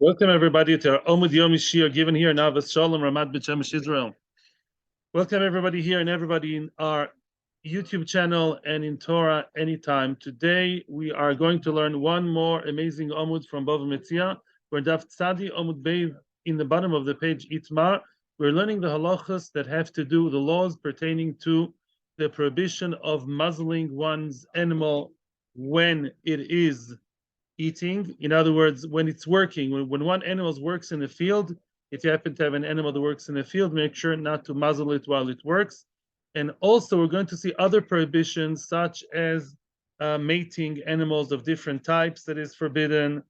Welcome everybody to our Amud Yomi Shiur given here in Avos Shalom Ramat Bet Shemesh Israel. Welcome everybody here and everybody in our YouTube channel and in Torah anytime. Today we are going to learn one more amazing Amud from Bava Metzia. We're Daf Tzadi Amud Beis in the bottom of the page Itmar. We're learning the halachas that have to do with the laws pertaining to the prohibition of muzzling one's animal when it is eating. In other words, when it's working, when one animal works in the field, if you happen to have an animal that works in the field, make sure not to muzzle it while it works. And also we're going to see other prohibitions such as mating animals of different types that is forbidden,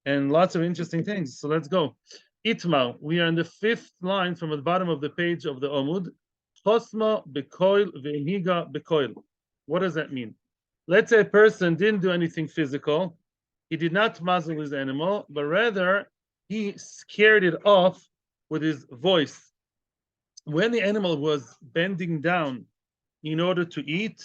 and lots of interesting things. So let's go. Itmar, we are in the fifth line from the bottom of the page of the Amud. Chosma bekoil vehiga bekoil. What does that mean? Let's say a person didn't do anything physical. He did not muzzle his animal, but rather he scared it off with his voice. When the animal was bending down in order to eat,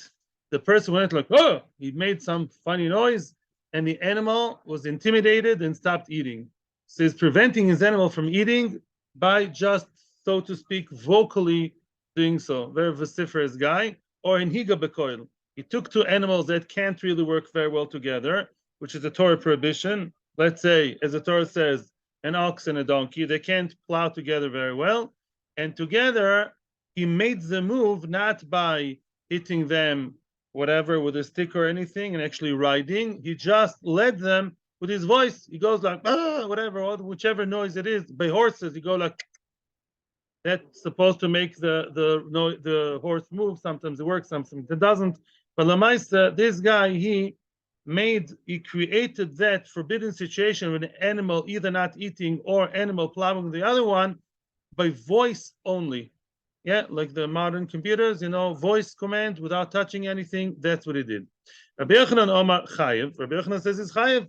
the person went like, oh, he made some funny noise, and the animal was intimidated and stopped eating. So he's preventing his animal from eating by just, so to speak, vocally doing so. Very vociferous guy. Or in higa bekoil, he took two animals that can't really work very well together, which is a Torah prohibition. Let's say, as the Torah says, an ox and a donkey, they can't plow together very well. And together, he made the move not by hitting them, whatever, with a stick or anything, and actually riding. He just led them with his voice. He goes like, whatever, or whichever noise it is. By horses, he go like, that's supposed to make the horse move. Sometimes it works, sometimes it doesn't. But Lamaisa, this guy, he created that forbidden situation with an animal either not eating or animal plowing the other one by voice only. Yeah, like the modern computers, voice command without touching anything. That's what he did. Rabbi Yochanan Omar Chayev. Rabbi Yochanan says he's Chayev.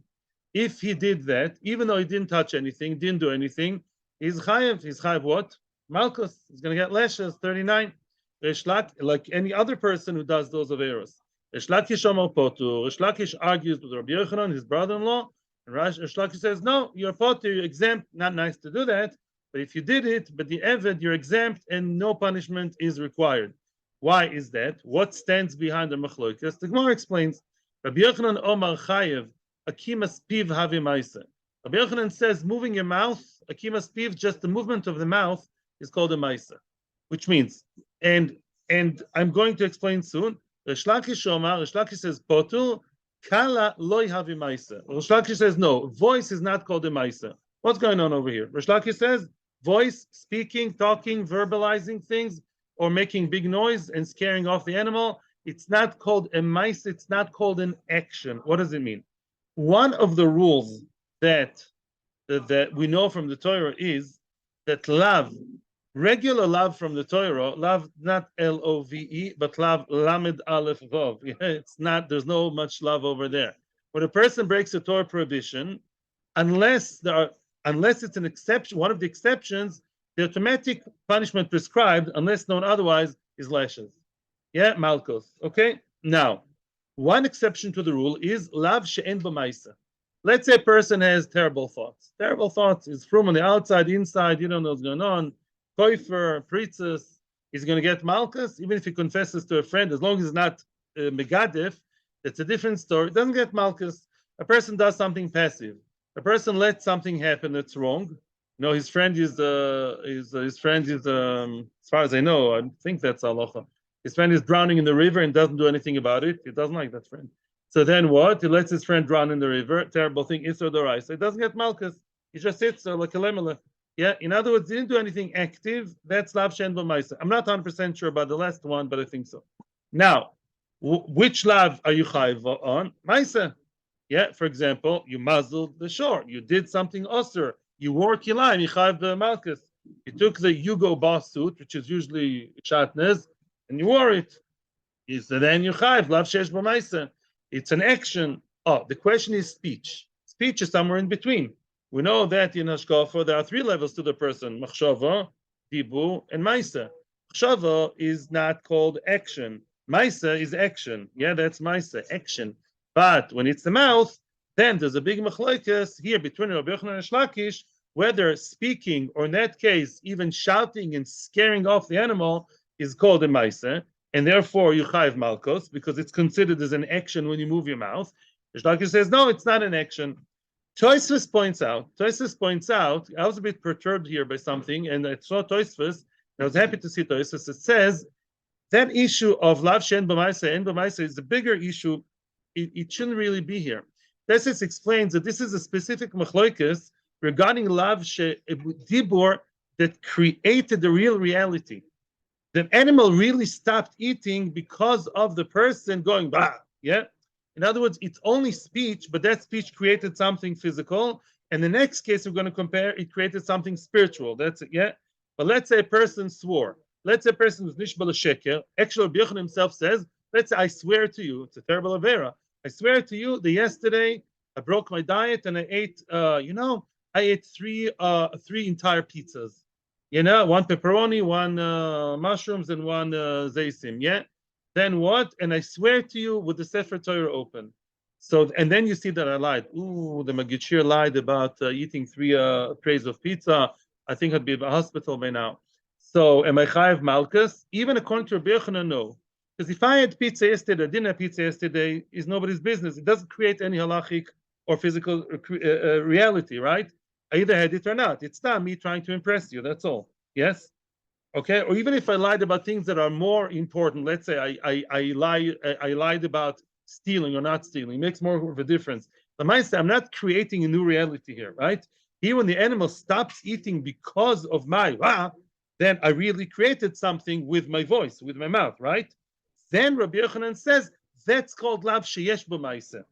If he did that, even though he didn't touch anything, didn't do anything, he's Chayev. He's Chayev what? Malchus. He's going to get lashes, 39. Like any other person who does those averos. Rish Lakish Omar Potur. Rish Lakish argues with Rabbi Yochanan, his brother-in-law. And Rish Lakish says, no, you're Potur, you're exempt. Not nice to do that. But if you did it, but the Eved, you're exempt and no punishment is required. Why is that? What stands behind the Machlokas? The Gemara explains, Rabbi Yochanan Omar Chayev, Akimas Piv Havi Maisa. Rabbi Yochanan says, moving your mouth, Akimas Piv, just the movement of the mouth, is called a Maisa. Which means, and I'm going to explain soon, Rish Lakish says, Potur, Kala Loi Havi Maisa. Rish Lakish says, no, voice is not called a Maisa. What's going on over here? Rish Lakish says, voice, speaking, talking, verbalizing things, or making big noise and scaring off the animal, it's not called a Maisa, it's not called an action. What does it mean? One of the rules that we know from the Torah is that love, regular love from the Torah, love not Love, but love Lamed Aleph Vav. It's not, there's no much love over there. When a person breaks a Torah prohibition, unless it's an exception, one of the exceptions, the automatic punishment prescribed, unless known otherwise, is lashes. Yeah, Malchus. Okay? Now, one exception to the rule is lav she'en b'maisa. Let's say a person has terrible thoughts. Terrible thoughts is from on the outside, inside, you don't know what's going on. Koifer, Pritzes, he's going to get Malchus, even if he confesses to a friend, as long as it's not Megadif, it's a different story. It doesn't get Malchus. A person does something passive. A person lets something happen that's wrong. His friend is, as far as I know, I think that's halacha. His friend is drowning in the river and doesn't do anything about it. He doesn't like that friend. So then what? He lets his friend drown in the river. Terrible thing, Isra Doraisa. It doesn't get Malchus. He just sits there like a lemele. Yeah, in other words, he didn't do anything active. That's lav shen b'maisa. I'm not 100% sure about the last one, but I think so. Now, which lav are you chayiv on? Maisa. Yeah, for example, you muzzled the shore. You did something osir. You wore kilayim, you chayiv the Malchus. You took the Yugo boss suit, which is usually shatnez, and you wore it. So then you chayiv, lav shesh b'maisa. It's an action. Oh, the question is speech. Speech is somewhere in between. We know that in Hashkafa, there are three levels to the person: machshava, dibu, and maisa. Machshava is not called action. Maisa is action. Yeah, that's maisa, action. But when it's the mouth, then there's a big machlokes here between Rabbi Yochanan and Shlakish, whether speaking or in that case even shouting and scaring off the animal is called a ma'aseh, and therefore you chayiv malkos because it's considered as an action when you move your mouth. Shlakish says no, it's not an action. Tosfos points out, I was a bit perturbed here by something, and I saw Tosfos, and I was happy to see Tosfos. It says that issue of lav she'en b'maaseh is a bigger issue. It shouldn't really be here. Tosfos explains that this is a specific machlokes regarding lav dibur that created the real reality. The animal really stopped eating because of the person going bah. Yeah. In other words, it's only speech, but that speech created something physical. And the next case we're going to compare, it created something spiritual. That's it, yeah. But let's say a person swore. Let's say a person was nishbal sheker. Actually, Rabbi Yochanan himself says, let's say I swear to you, it's a terrible avera. I swear to you that yesterday I broke my diet and I ate, I ate three entire pizzas. One pepperoni, one mushrooms, and one zaysim. Yeah. Then what? And I swear to you with the Sefer Torah open. So, and then you see that I lied. Ooh, the Magid lied about eating three trays of pizza. I think I'd be in a hospital by now. So, am I chayiv malchus? Even according to Rabbi Yochanan, no. Because if I had pizza yesterday, I didn't have pizza yesterday, is nobody's business. It doesn't create any halachic or physical reality, right? I either had it or not. It's not me trying to impress you. That's all. Yes? Okay, or even if I lied about things that are more important, let's say I lied about stealing or not stealing, it makes more of a difference. The mindset, I'm not creating a new reality here, right? Here, when the animal stops eating because of my then I really created something with my voice, with my mouth, right? Then Rabbi Yochanan says that's called lav sheyesh b'maaseh,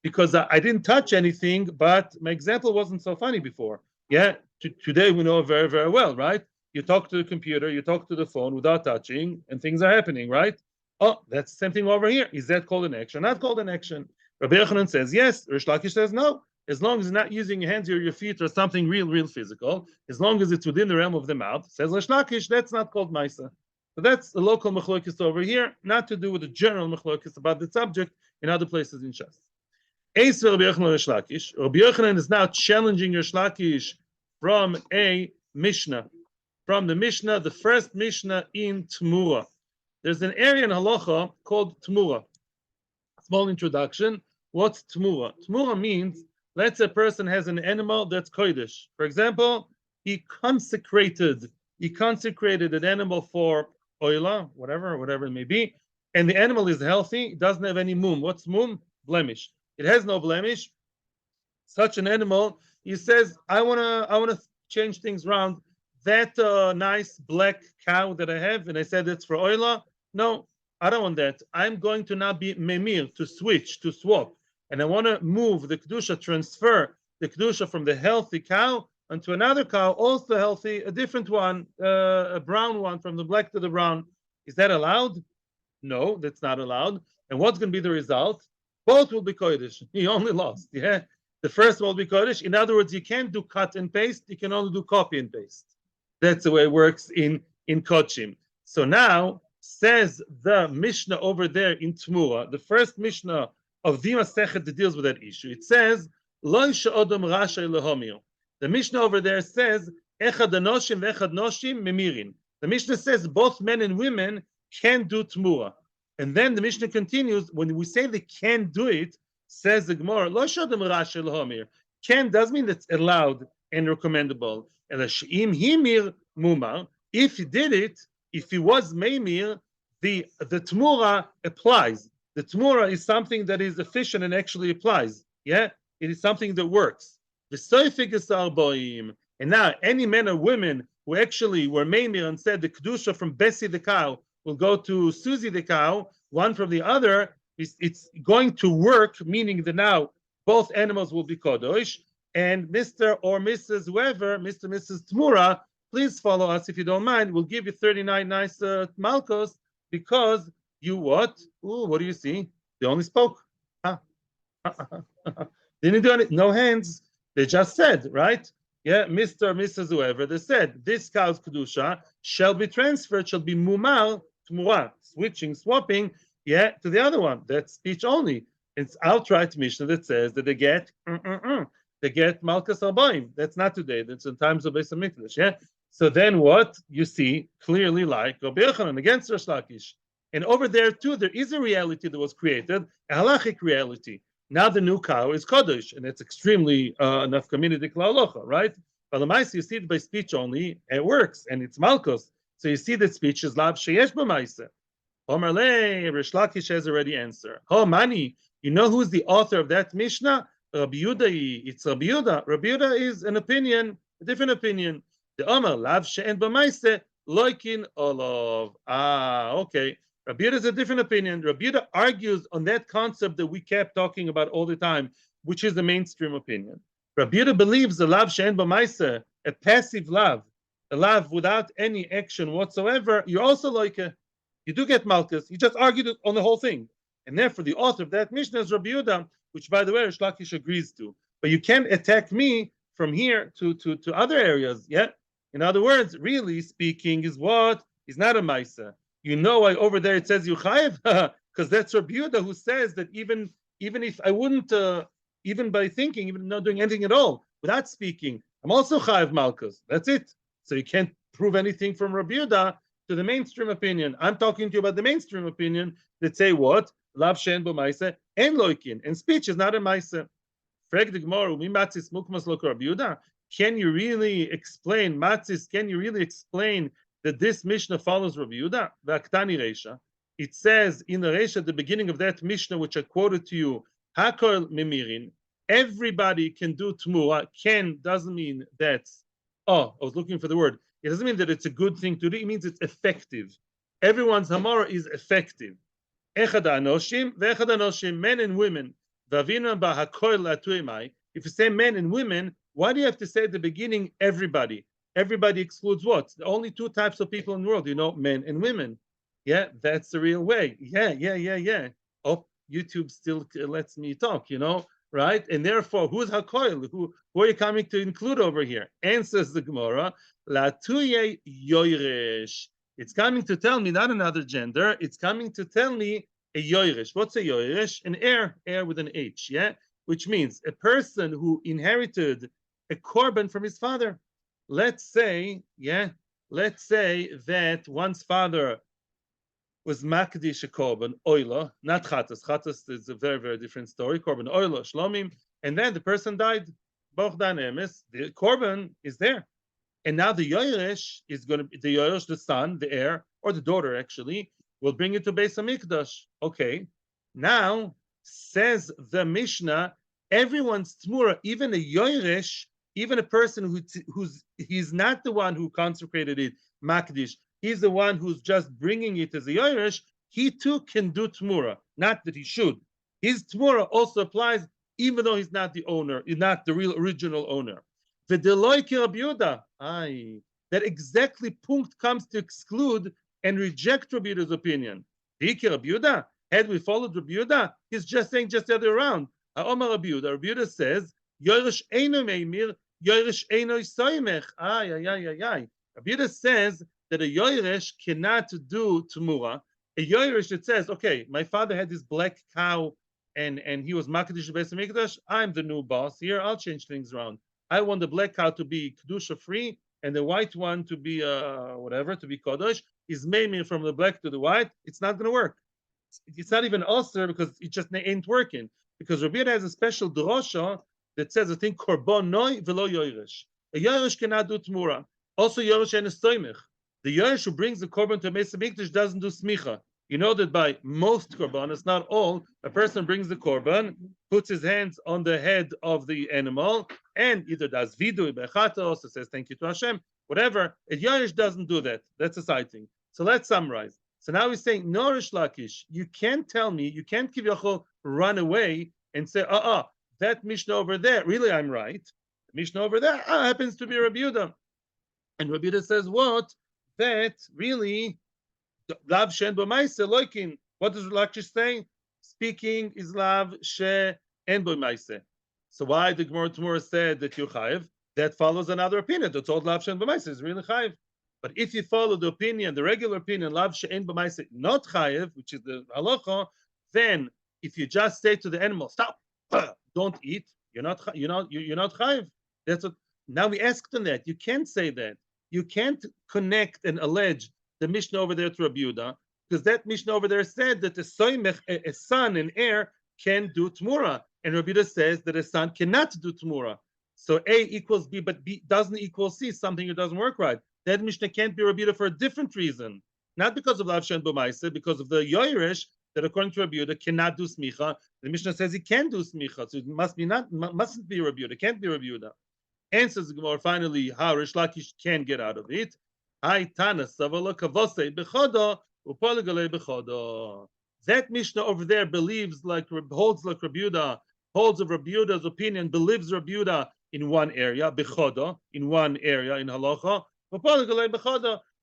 because I didn't touch anything, but my example wasn't so funny before. Yeah, today we know very, very well, right? You talk to the computer, you talk to the phone without touching, and things are happening, right? Oh, that's the same thing over here. Is that called an action? Not called an action. Rabbi Yochanan says yes. Rish Lakish says no. As long as you're not using your hands or your feet or something real physical, as long as it's within the realm of the mouth, says Rish Lakish, that's not called ma'aseh. So that's the local machlokes over here, not to do with the general machlokes about the subject in other places in Shas. Eis Rabbi Yochanan Rish Lakish. Rabbi Yochanan is now challenging Rish Lakish from a Mishnah. From the Mishnah, the first Mishnah in Tmura. There's an area in halacha called Tmura. Small introduction. What's Tmura? Tmura means, let's say a person has an animal that's kodesh. For example, he consecrated an animal for oila, whatever it may be, and the animal is healthy, it doesn't have any mum. What's mum? Blemish. It has no blemish. Such an animal, he says, I wanna change things around. That nice black cow that I have, and I said it's for oila. No, I don't want that. I'm going to now be memir, to switch, to swap. And I want to move the kedusha, transfer the kedusha from the healthy cow onto another cow, also healthy, a different one, a brown one, from the black to the brown. Is that allowed? No, that's not allowed. And what's going to be the result? Both will be kodesh. He only lost. Yeah, the first one will be kodesh. In other words, you can't do cut and paste. You can only do copy and paste. That's the way it works in Kodshim. So now, says the Mishnah over there in Tmura, the first Mishnah of the Masechet that deals with that issue. It says, Lo she'odom rashay lehomir. The Mishnah over there says, Echad anoshim ve'echad noshim memirin. The Mishnah says both men and women can do Tmura. And then the Mishnah continues, when we say they can do it, says the Gemara, Lo she'odom rashay lehomir. Can does mean that's allowed and recommendable. If he did it, if he was meimir, the tmura applies. The tmura is something that is efficient and actually applies. Yeah, it is something that works. And now, any men or women who actually were meimir and said the kedusha from Bessie the cow will go to Susie the cow, one from the other, it's going to work, meaning that now both animals will be kodosh. And Mr. or Mrs. whoever, Mr. and Mrs. Tmura, please follow us if you don't mind. We'll give you 39 nice malkos because you what? Ooh, what do you see? They only spoke. Didn't do anything. No hands. They just said, right? Yeah, Mr. or Mrs. whoever. They said, this cow's kedusha shall be transferred, shall be mumar, tmura, switching, swapping, yeah, to the other one. That's speech only. It's outright Mishnah that says that they get Malchus Albaim. That's not today. That's in times of Beis Hamikdash. Yeah. So then what you see clearly, like Rabbi Yochanan against Rish Lakish, and over there too, there is a reality that was created, a halachic reality. Now the new cow is Kodesh, and it's extremely enough community halacha, right? But the you see it by speech only, it works, and it's Malchus. So you see that speech is Lav Sheyesh B'Maisa. Omar Le, Rish Lakish has already answered. Oh, Mani, you know who's the author of that Mishnah? Rabbi Yudah. It's Rabbi Yudah. Rabbi Yudah is an opinion, a different opinion. The Omar Lav She'en B'Maise Loikin Olav. Ah, okay. Rabbi Yudah is a different opinion. Rabbi Yudah argues on that concept that we kept talking about all the time, which is the mainstream opinion. Rabbi Yudah believes the Lav She'en B'Maise, a passive lav, a lav without any action whatsoever. You're also like a you do get Malchus. He just argued on the whole thing. And therefore, the author of that Mishnah is Rabbi Yudah, which, by the way, Rish Lakish agrees to. But you can't attack me from here to other areas. Yeah. In other words, really speaking, is what? Is not a Maisa. You know why over there it says Yuchayev? Because that's Rabbi Yudah who says that even if I wouldn't, even by thinking, even not doing anything at all, without speaking, I'm also Chayev Malchus. That's it. So you can't prove anything from Rabbi Yudah to the mainstream opinion. I'm talking to you about the mainstream opinion that say what? Lav she'en bo ma'aseh and loikin. And speech is not a ma'aseh. Frag the Gemara, mi matzis mukmas lo Rabbi Yehuda? Can you really explain, matzis, can you really explain that this Mishnah follows Rabbi Yehuda? V'aktani reisha. It says in the reisha at the beginning of that Mishnah, which I quoted to you, hakol memirin, everybody can do tmura. Can doesn't mean that's, oh, I was looking for the word. It doesn't mean that it's a good thing to do. It means it's effective. Everyone's hamara is effective. Echad anoshim, ve'echad anoshim, men and women. If you say men and women, why do you have to say at the beginning everybody? Everybody excludes what? The only two types of people in the world, men and women. Yeah, that's the real way. Yeah. Oh, YouTube still lets me talk, right? And therefore, who's hakoil? Who are you coming to include over here? Answers the Gemara, latuye yoiresh. It's coming to tell me not another gender. It's coming to tell me a yoiresh. What's a yoiresh? An heir with an H, yeah? Which means a person who inherited a korban from his father. Let's say that one's father was makdish a korban oila, not chatas. Chatas is a very, very different story. Korban oila, shlomim, and then the person died. Boch dan emes, the korban is there, and now the yoresh is going to be the yoresh, the son, the heir, or the daughter actually, will bring it to Beis Hamikdash. Okay, now says the Mishnah, everyone's tmura, even a yoresh, even a person who's he's not the one who consecrated it, makdish. He's the one who's just bringing it as a yoresh. He too can do tmura. Not that he should. His tmura also applies, even though he's not the owner, he's not the real original owner. That exactly punct comes to exclude and reject Rabbi Yudah's opinion. Had we followed Rabbi Yudah, he's just saying just the other way around. Rabbi Yudah says, yoresh eino meimir, yoresh eino soymech. Rabbi Yudah says that a yoresh cannot do tumura. A yoresh that says, okay, my father had this black cow and he was makdish Beis Hamikdash. I'm the new boss here. I'll change things around. I want the black cow to be kedusha free and the white one to be to be kodesh. He's maiming from the black to the white. It's not going to work. It's not even usher because it just ain't working. Because Rabbi Yehuda has a special drosha that says, I think, korban noi velo yoresh. A yoresh cannot do tmura. Also, yoresh and a stoimich. The yoresh who brings the korban to Beis Hamikdash doesn't do smicha. You know that by most korbanos, not all, a person brings the korban, puts his hands on the head of the animal, and either does vidu bechatos, or says thank you to Hashem, whatever. A yoresh doesn't do that. That's a side thing. So let's summarize. So now he's saying, no, Rish Lakish, you can't tell me, you can't Kivyachol run away and say, that Mishnah over there, really I'm right. The Mishnah over there happens to be Rabbi Yehuda. And Rabbi Yehuda says what? That really, Lav Shen Bo Maise Loikin. What does Lakish say? Speaking is Lav She En Bo Maise. So why the Gemara Tomorrow said that you chayiv? That follows another opinion. That's all Lav Shen Bo Maise is really chayiv. But if you follow the opinion, the regular opinion, Lav She'en B'Maiseh not chayiv, which is the halacha, then If you just say to the animal, stop, don't eat, you're not chayiv. That's what. Now we asked on that. You can't say that. You can't connect and allege the Mishnah over there to Rabbi Yehuda, because that Mishnah over there said that a son, an heir, can do tmura, and Rabbi Yehuda says that a son cannot do tmura. So A equals B, but B doesn't equal C, something that doesn't work right. That Mishnah can't be Rabbi Yehuda for a different reason, not because of Lav Shen B'maisa, because of the Yoirish that according to Rabbi Yehuda cannot do smicha. The Mishnah says he can do smicha, so it mustn't be Rabbi Yehuda, can't be Rabbi Yehuda. Answers the Gemara finally how Rish Lakish can get out of it. That Mishnah over there believes holds like Rabbi Yehuda, holds of Rabbi Yehuda's opinion, believes Rabbi Yehuda in one area, bechoda, in one area in halacha,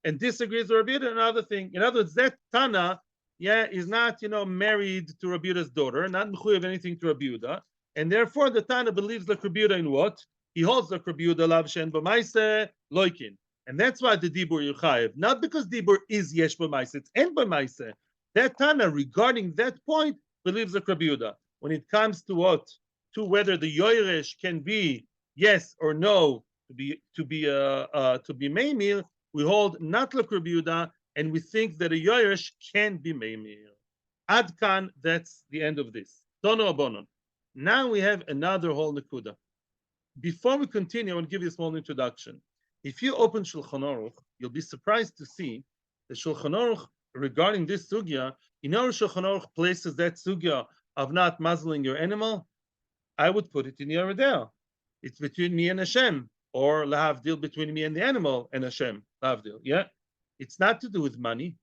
and disagrees with Rabbi Yehuda in another thing. In other words, that Tana, is not married to Rabbi Yehuda's daughter, not mechuyev anything to Rabbi Yehuda, and therefore the Tana believes like Rabbi Yehuda in what? He holds like Rabbi Yehuda lav shen b'maise loikin, and that's why the dibur yuchayev, not because dibur is yesh b'maise, it's en b'maise. That Tana regarding that point believes like Rabbi Yehuda. When it comes to what, to whether the yoresh can be yes or no to be meimir, we hold not like Rabbi Yehuda, and we think that a yoresh can be meimir. Adkan, that's the end of this. Dono abonon. Now we have another whole nekuda. Before we continue, I want to give you a small introduction. If you open Shulchan Aruch, you'll be surprised to see the Shulchan Aruch regarding this sugya. Shulchan Aruch places that sugya of not muzzling your animal. I would put it in Yeridea. It's between me and Hashem, or lahavdil, between me and the animal and Hashem. Lahavdil, yeah. It's not to do with money,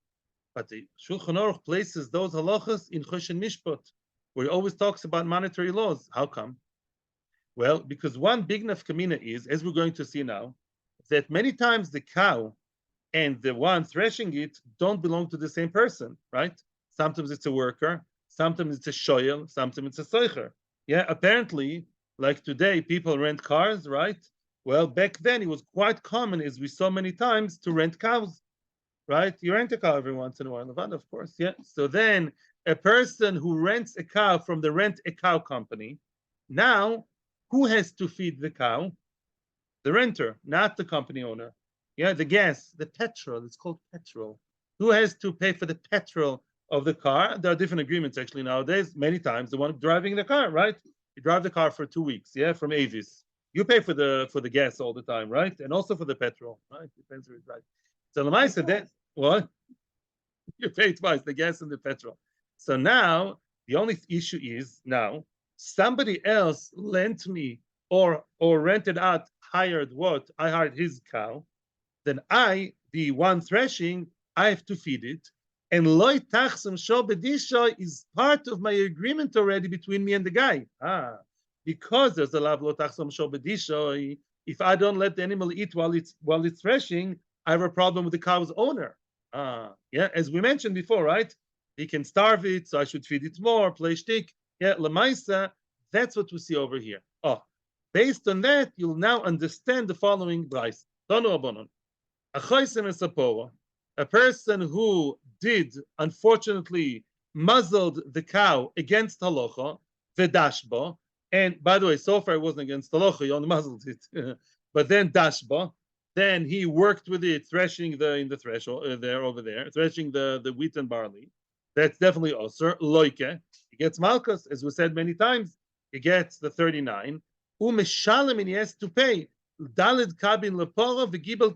but the Shulchan Aruch places those halachas in Choshen Mishpat, where he always talks about monetary laws. How come? Well, because one big nafkamina is, as we're going to see now, that many times the cow and the one threshing it don't belong to the same person, right? Sometimes it's a worker, sometimes it's a shoyel, sometimes it's a soicher. Yeah, apparently, like today, people rent cars, right? Well, back then it was quite common, as we saw many times, to rent cows, right? You rent a cow every once in a while, of course, yeah. So then a person who rents a cow from the rent a cow company, now who has to feed the cow? The renter, not the company owner. Yeah, the gas, the petrol, it's called petrol. Who has to pay for the petrol of the car? There are different agreements actually nowadays. Many times the one driving the car, right? You drive the car for 2 weeks, yeah, from Avis. You pay for the gas all the time, right? And also for the petrol, right? Depends where you drive. So Lamai said that what? You pay twice, the gas and the petrol. So now the only issue is now somebody else lent me or rented out, hired what? I hired his cow. Then I, the one threshing, I have to feed it. And loy tachsam sho bedisha is part of my agreement already between me and the guy. Because there's a lav lo tachsam sho bedisha. If I don't let the animal eat while it's threshing, I have a problem with the cow's owner. Yeah, as we mentioned before, right? He can starve it, so I should feed it more, play shtick. Yeah, lemaisa, that's what we see over here. Based on that, you'll now understand the following brayso. Tonu abonon. A person who did, unfortunately, muzzled the cow against halacha, v'dashba, and by the way, so far it wasn't against halacha, he only muzzled it, but then dashba, then he worked with it, threshing in the threshold over there, threshing the wheat and barley. That's definitely osir. Loike, he gets malchus, as we said many times, he gets the 39. Umeshalem, and he has to pay. Dalid kabin lepora v'gimel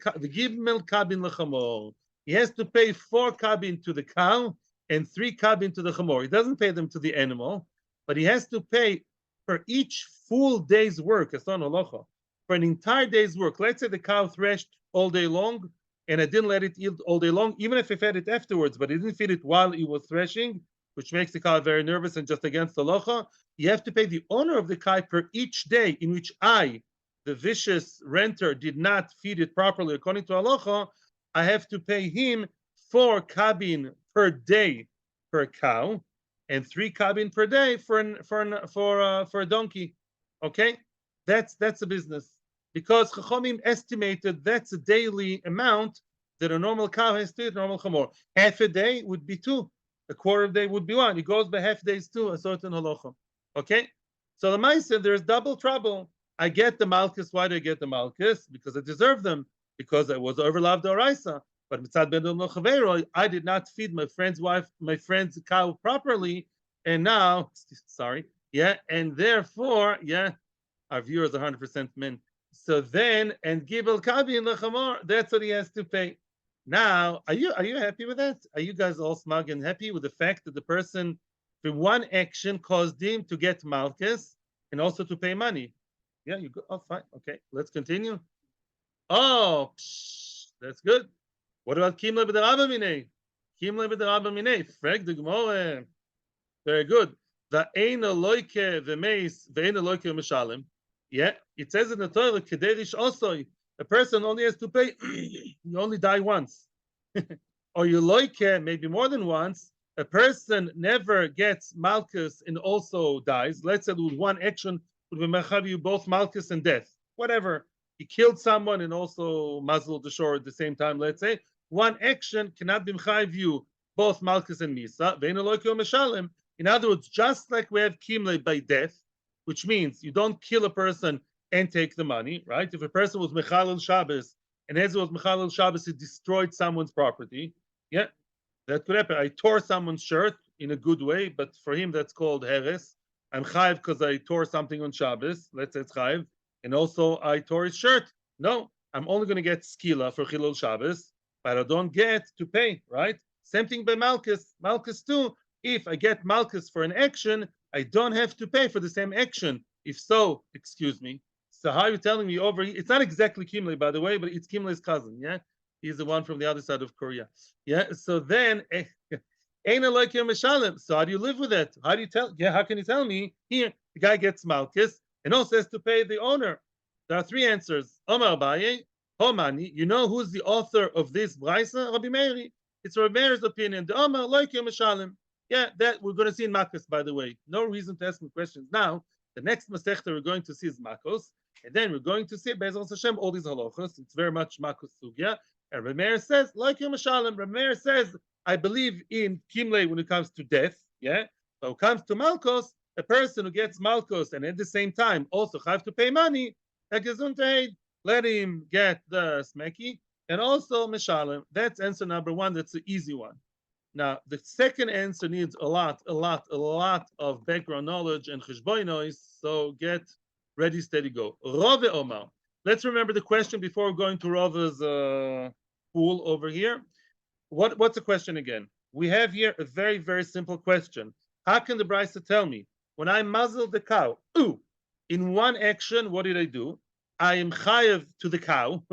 kabin lechamor. He has to pay 4 kabin to the cow and 3 kabin to the chamor. He doesn't pay them to the animal, but he has to pay for each full day's work. It's not halacha. For an entire day's work. Let's say the cow threshed all day long, and I didn't let it eat all day long, even if I fed it afterwards, but I didn't feed it while it was threshing, which makes the cow very nervous and just against the halacha. You have to pay the owner of the cow per each day in which I, the vicious renter, did not feed it properly according to halacha. I have to pay him 4 kabin per day per cow, and 3 kabin per day for a donkey. Okay, that's a business, because Chachamim estimated that's a daily amount that a normal cow has to eat, normal chamor. Half a day would be 2. A quarter of day would be one. It goes by half days too, a certain halacha. Okay? So the Maisa, there's double trouble. I get the Malchus. Why do I get the Malchus? Because I deserve them. Because I was overloved Oraisa. But mitzad ben Chavero, I did not feed my friend's wife, my friend's cow properly. And now, sorry, yeah, and therefore, yeah, our viewers are 100% men. So then, and Gibel Kabi and Lechamor, that's what he has to pay. Now, are you happy with that? Are you guys all smug and happy with the fact that the person, for one action, caused him to get Malchus and also to pay money? Yeah, you go. Oh, fine. Okay, let's continue. Oh, that's good. What about Kimle b'derabba minei? Kimle b'derabba minei. Frag the Gemara. Very good. The ein loike v'meis ve'ein loike mishalim. Yeah, it says in the Torah, kederish also, a person only has to pay. You only die once, or you loike maybe more than once. A person never gets malchus and also dies. Let's say with one action would be mechav you both malchus and death. Whatever, he killed someone and also mazel the shore at the same time. Let's say one action cannot be mechav you both malchus and misa. Ve'ein loike mishalim. In other words, just like we have kimle by death, which means you don't kill a person and take the money, right? If a person was mechalel Shabbos and as it was mechalel Shabbos, he destroyed someone's property. Yeah, that could happen. I tore someone's shirt in a good way, but for him that's called heres. I'm chayiv because I tore something on Shabbos. Let's say it's chayiv, and also I tore his shirt. No, I'm only going to get skila for chilul Shabbos, but I don't get to pay. Right? Same thing by malchus. Malchus too. If I get malchus for an action, I don't have to pay for the same action. If so, excuse me. So how are you telling me over here? It's not exactly Kimle, by the way, but it's Kimle's cousin, yeah? He's the one from the other side of Korea. Yeah, so then, so how do you live with it? How do you tell? Yeah, how can you tell me? Here, the guy gets malchus and also has to pay the owner. There are three answers. Omar Abaye, Homani, you know who's the author of this Braisa? Rabbi Meir. It's Rabbi Meir's opinion. The Omar Loikim Mishalim. Yeah, that we're going to see in Makos, by the way. No reason to ask me questions now. The next Masechta we're going to see is Makos, and then we're going to see Be'ezras Hashem all these halachos. It's very much Makos sugya. And Rameir says, like Yom Shalom, Rameir says, I believe in Kimle when it comes to death. Yeah, but when it comes to Malkos, a person who gets Malkos and at the same time also have to pay money, let him get the smeki and also Meshalem. That's answer number one. That's the easy one. Now, the second answer needs a lot of background knowledge and cheshbonos, so get ready, steady, go. Rove Omar. Let's remember the question before going to Rove's pool over here. What's the question again? We have here a very, very simple question. How can the Brisa tell me, when I muzzle the cow, in one action, what did I do? I am chayev to the cow.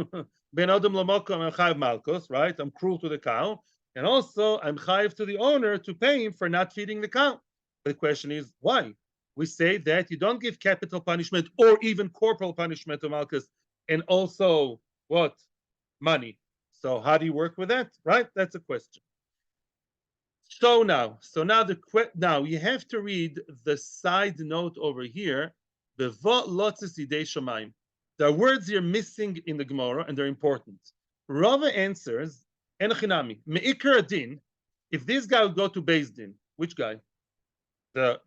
Ben Adam Lamokom, I'm chayev malkos, right? I'm cruel to the cow. And also, I'm chayiv to the owner to pay him for not feeding the cow. The question is, why? We say that you don't give capital punishment or even corporal punishment to Malchus, and also, what? Money. So how do you work with that? Right? That's a question. So now you have to read the side note over here. The lotzes idei shamayim. There are words here missing in the Gemara, and they're important. Rava answers, Enochinami, meikar adin, if this guy would go to Beis Din, which guy? The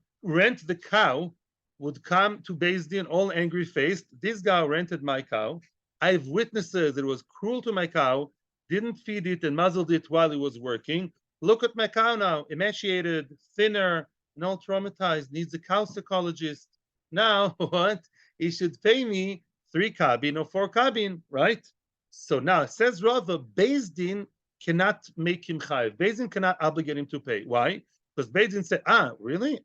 cow would come to Beis Din all angry faced. This guy rented my cow. I have witnesses that it was cruel to my cow, didn't feed it and muzzled it while he was working. Look at my cow now, emaciated, thinner, and all traumatized, needs a cow psychologist. Now, what? He should pay me 3 kabin or 4 kabin, right? So now, it says Rava, Beis Din cannot make him chayiv. Beis Din cannot obligate him to pay. Why? Because Beis Din said, really?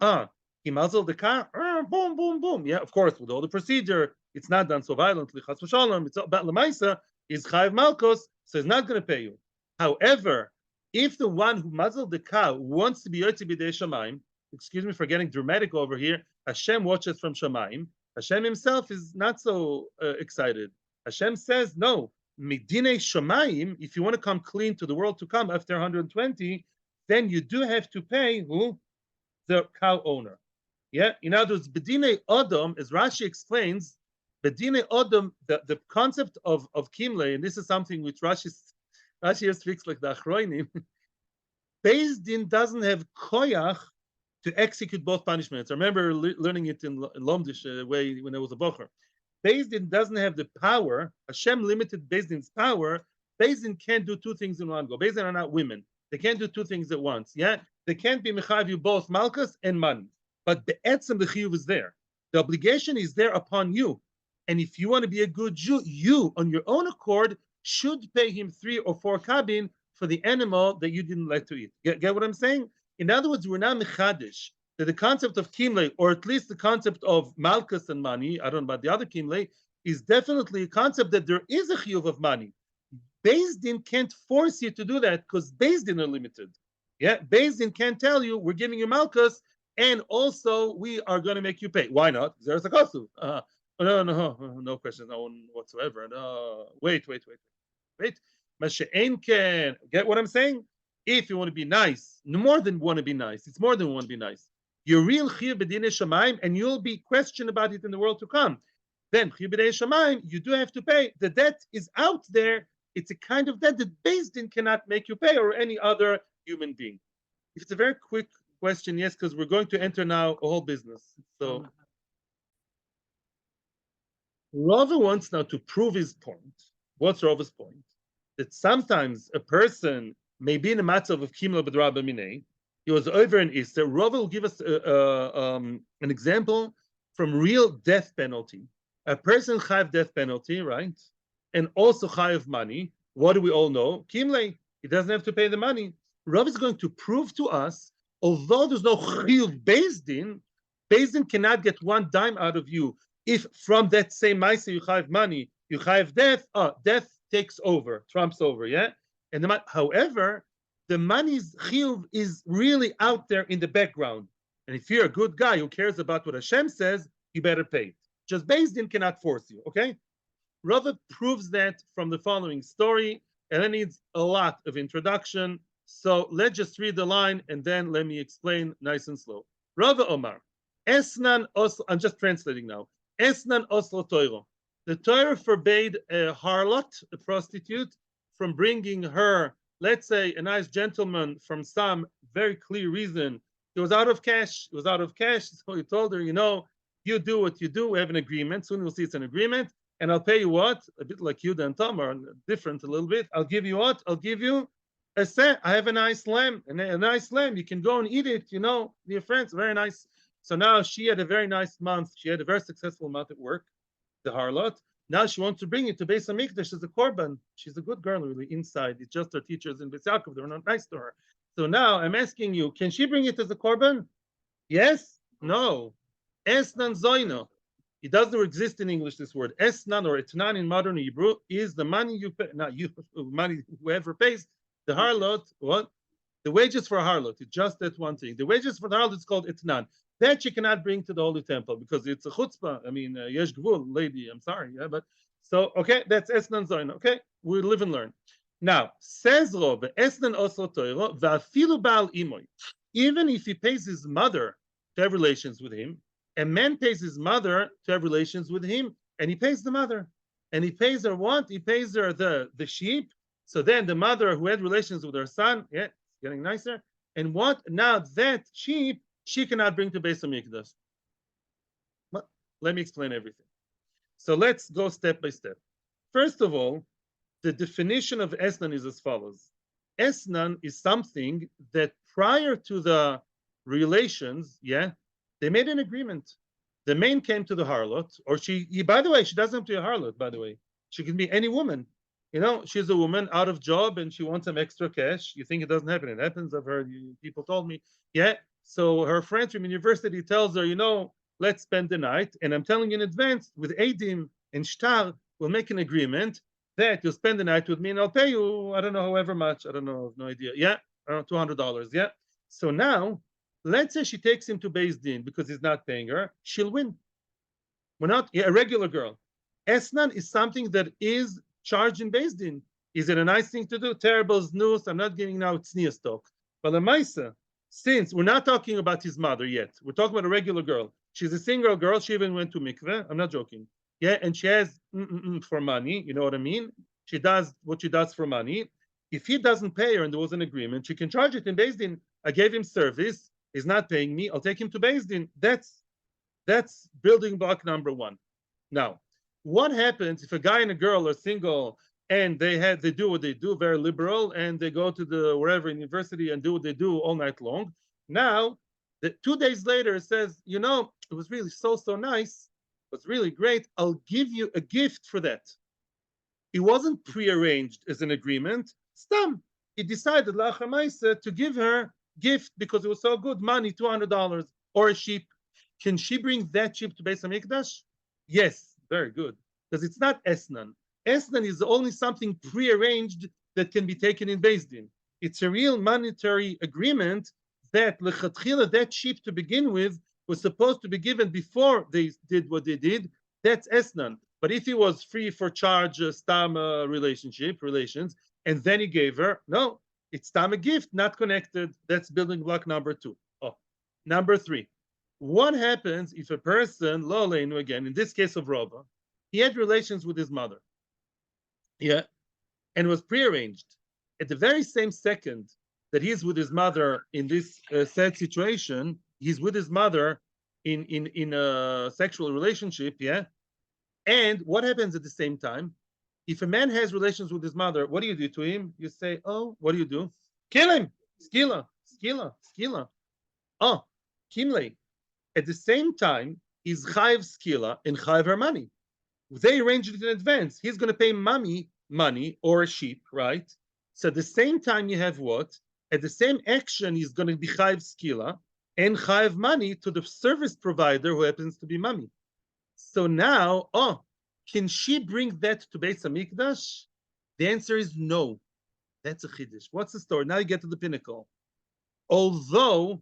He muzzled the car? Boom, boom, boom. Yeah, of course, with all the procedure, it's not done so violently. Chas v'shalom, it's about lemaisa, is chayiv malkos, so he's not going to pay you. However, if the one who muzzled the cow wants to be yotzi b'dei shamayim, excuse me for getting dramatic over here, Hashem watches from shamayim. Hashem himself is not so excited. Hashem says, no, midinei shamayim, if you want to come clean to the world to come after 120, then you do have to pay who? The cow owner. Yeah, in other words, bedinei odom, as Rashi explains, bedinei odom, the concept of kimle, and this is something which Rashi here speaks like the Achroinim. Beis Din doesn't have koyach to execute both punishments. I remember learning it in Lomdish way when I was a bocher. Beis Din doesn't have the power. Hashem limited Beis Din's power. Beis Din can't do two things in one go. Beis Din are not women. They can't do two things at once. Yeah, they can't be mechayiv you both malchus and money. But the etzem the chiyuv is there. The obligation is there upon you. And if you want to be a good Jew, you on your own accord should pay him 3 or 4 kabin for the animal that you didn't like to eat. Get what I'm saying? In other words, we're not mechadish that the concept of kimle, or at least the concept of malchus and money, I don't know about the other kimle, is definitely a concept that there is a chiyuv of money. Beis Din can't force you to do that because Beis Din are limited. Yeah, Beis Din can't tell you we're giving you malchus and also we are going to make you pay. Why not? There's a cost. No question, no one whatsoever. No, wait. Masha'en can get what I'm saying? If you want to be nice, no more than want to be nice, it's more than want to be nice. You're real chiyuv b'dinei shamayim, and you'll be questioned about it in the world to come. Then chiyuv b'dinei shamayim, you do have to pay. The debt is out there. It's a kind of debt that Beis Din cannot make you pay, or any other human being. If it's a very quick question, yes, because we're going to enter now a whole business. So Rava wants now to prove his point. What's Rava's point? That sometimes a person may be in a matzav of kimla b'draba minei. He was over in Easter. Rava will give us an example from real death penalty. A person chayav death penalty, right? And also chayav money. What do we all know? Kimle. He doesn't have to pay the money. Rava is going to prove to us, although there's no chiyuv Beis Din cannot get one dime out of you. If from that same ma'aseh you chayav money, you chayav death, death takes over, trumps over, yeah? And however, the money's chiyuv is really out there in the background. And if you're a good guy who cares about what Hashem says, you better pay it. Just Beis Din cannot force you, okay? Rava proves that from the following story, and it needs a lot of introduction. So let's just read the line, and then let me explain nice and slow. Rava Omar, Esnan Oslo, I'm just translating now. Esnan Oslo Toiro. The Torah forbade a harlot, a prostitute, from bringing her, let's say, a nice gentleman from some very clear reason. He was out of cash. So he told her, you do what you do. We have an agreement. Soon you'll see it's an agreement. And I'll pay you what? A bit like Yuda and Tamar, different a little bit. I'll give you what? I'll give you a set. I have a nice lamb. A nice lamb. You can go and eat it, your friends. Very nice. So now she had a very nice month. She had a very successful month at work, the harlot. Now she wants to bring it to Beis Hamikdash as a korban. She's a good girl, really, inside. It's just her teachers in Beis Yaakov. They're not nice to her. So now I'm asking you, can she bring it as a korban? Yes? No. Esnan zoino. It doesn't exist in English, this word. Esnan or etnan in modern Hebrew is the money you pay, not you, money whoever pays. The harlot, what? The wages for a harlot. It's just that one thing. The wages for the harlot is called etnan. That you cannot bring to the Holy Temple because it's a chutzpah. I mean, yesh gvul, lady, I'm sorry. Yeah, but so, okay, that's esnan zoin. Okay, we live and learn. Now, says Rov, esnan oslo toiro, va'afilu ba'al imoy. Even if he pays his mother to have relations with him, a man pays his mother to have relations with him, and he pays the mother. And he pays her what? He pays her the sheep. So then the mother who had relations with her son, yeah, it's getting nicer. And what? Now that sheep, she cannot bring to Beis Hamikdash. But let me explain everything. So let's go step by step. First of all, the definition of Esnan is as follows. Esnan is something that prior to the relations, yeah, they made an agreement. The man came to the harlot, or by the way, she doesn't have to be a harlot, by the way. She can be any woman. She's a woman out of job and she wants some extra cash. You think it doesn't happen. It happens. I've heard people told me. Yeah. So her friend from university tells her, let's spend the night. And I'm telling you in advance, with Eidim and Shtar, we'll make an agreement that you'll spend the night with me and I'll pay you, I don't know, however much. I don't know, no idea. Yeah, around $200. Yeah. So now, let's say she takes him to Beis Din because he's not paying her. She'll win. We're not a regular girl. Esnan is something that is charged in Beis Din. Is it a nice thing to do? Terrible news. I'm not giving now tznius talk. But the Maisa, since we're not talking about his mother yet, we're talking about a regular girl. She's a single girl. She even went to mikveh. I'm not joking. Yeah, and she has for money. You know what I mean? She does what she does for money. If he doesn't pay her and there was an agreement, she can charge it in Beis Din. I gave him service. He's not paying me. I'll take him to Beis Din. That's building block number one. Now, what happens if a guy and a girl are single and they do what they do, very liberal, and they go to the wherever university and do what they do all night long? Now, 2 days later, it says, it was really so nice. It was really great. I'll give you a gift for that. It wasn't prearranged as an agreement. Stam. He decided la'achar ma'aseh to give her gift because it was so good, money, $200 or a sheep. Can she bring that sheep to Beis Hamikdash? Yes, very good. Because it's not esnan. Esnan is only something prearranged that can be taken in Beis Din. It's a real monetary agreement that lechatchila, that sheep to begin with, was supposed to be given before they did what they did. That's esnan. But if it was free for charge, stam relations, and then he gave her, no, it's stam a gift, not connected. That's building block number two. Oh, number three. What happens if a person, lo aleinu again, in this case of Rava, he had relations with his mother, and was prearranged. At the very same second that he's with his mother in this sad situation, he's with his mother in a sexual relationship, And what happens at the same time? If a man has relations with his mother, what do you do to him? You say, oh, what do you do? Kill him. Skila. Oh, kimle. At the same time, he's chayiv skila and chayiv her money. They arranged it in advance. He's going to pay mommy money or a sheep, right? So at the same time, you have what? At the same action, he's going to be chayiv skila and chayiv money to the service provider who happens to be mommy. So now, can she bring that to Beis Hamikdash? The answer is no. That's a chiddush. What's the story? Now you get to the pinnacle. Although